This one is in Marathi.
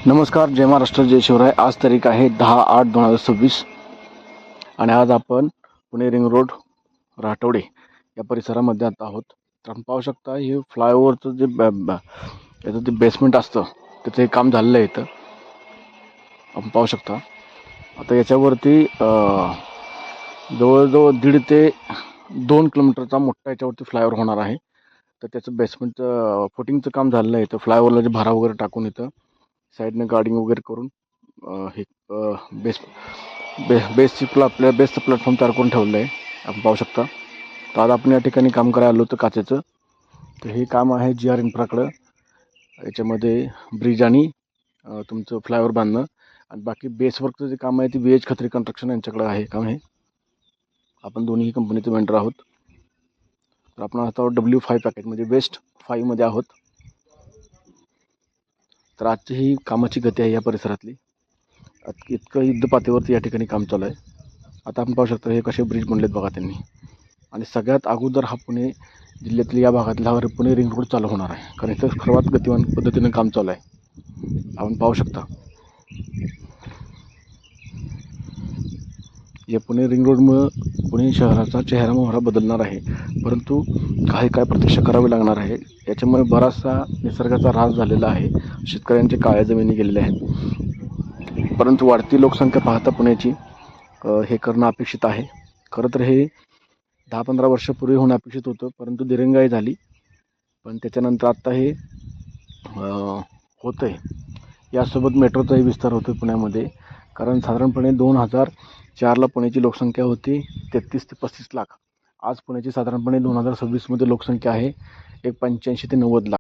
नमस्कार, जय महाराष्ट्र, जय शिवराय. आज तारीख आहे 10/8/2026 आणि आज आपण पुणे रिंग रोड राठोडे या परिसरामध्ये आता आहोत. तर आपण पाहू शकता हे फ्लायओव्हरचं जे याचं जे बेसमेंट असतं त्याचं हे काम झालेलं आहे. इथं आपण पाहू शकता. आता याच्यावरती जवळजवळ 1.5 ते 2 किलोमीटरचा मोठा याच्यावरती फ्लायओव्हर होणार आहे. तर त्याचं बेसमेंटचं फुटिंगचं काम झालेलं आहे. तर फ्लायओव्हरला जे भारा वगैरे टाकून इथं साईडनं गार्डिंग वगैरे करून हे बेसचं प्लॅटफॉर्म तयार करून ठेवलं आहे. आपण पाहू शकता. तर आज आपण या ठिकाणी काम करायला आलो होतं काचेचं. तर हे काम आहे GR इन्फ्राकडं. याच्यामध्ये ब्रिज आणि तुमचं फ्लायओव्हर बांधणं आणि बाकी बेसवर्कचं जे काम आहे ते VH खत्री कन्स्ट्रक्शन यांच्याकडे आहे काम हे. आपण दोन्ही कंपनीचे वेंडर आहोत. तर आपण आता W5 पॅकेज म्हणजे वेस्ट 5 मध्ये आहोत. तर आजची ही कामाची गती आहे या परिसरातली. इतकं युद्धपातळीवरती या ठिकाणी काम चालू आहे. आता आपण पाहू शकता हे कसे ब्रिज बनलेत बघा त्यांनी. आणि सगळ्यात अगोदर हा पुणे जिल्ह्यातील या भागातला हा पुणे रिंग रोड चालू होणार आहे, कारण इथं सर्वात गतिमान पद्धतीनं काम चालू आहे. आपण पाहू शकता या पुणे रिंग रोडमुळं पुणे शहराचा चेहरामोहरा बदलणार आहे. परंतु काय प्रतीक्षा करावी लागणार आहे. याच्यामुळे बराचसा निसर्गाचा ऱ्हास झालेला आहे. शेतकऱ्यांच्या काळ्या जमिनी गेलेल्या आहेत. परंतु वाढती लोकसंख्या पाहता पुण्याची हे करणं अपेक्षित आहे. खरं तर हे 10-15 वर्षापूर्वी होणं अपेक्षित होतं, परंतु दिरंगाई झाली. पण त्याच्यानंतर आत्ता हे होतं आहे. यासोबत मेट्रोचाही विस्तार होतो पुण्यामध्ये. कारण साधारणपणे 2004ला पुण्याची लोकसंख्या होती 33 ते 35 लाख. आज पुण्याची साधारणपणे 2026 मध्ये लोकसंख्या आहे 85 ते 90 लाख.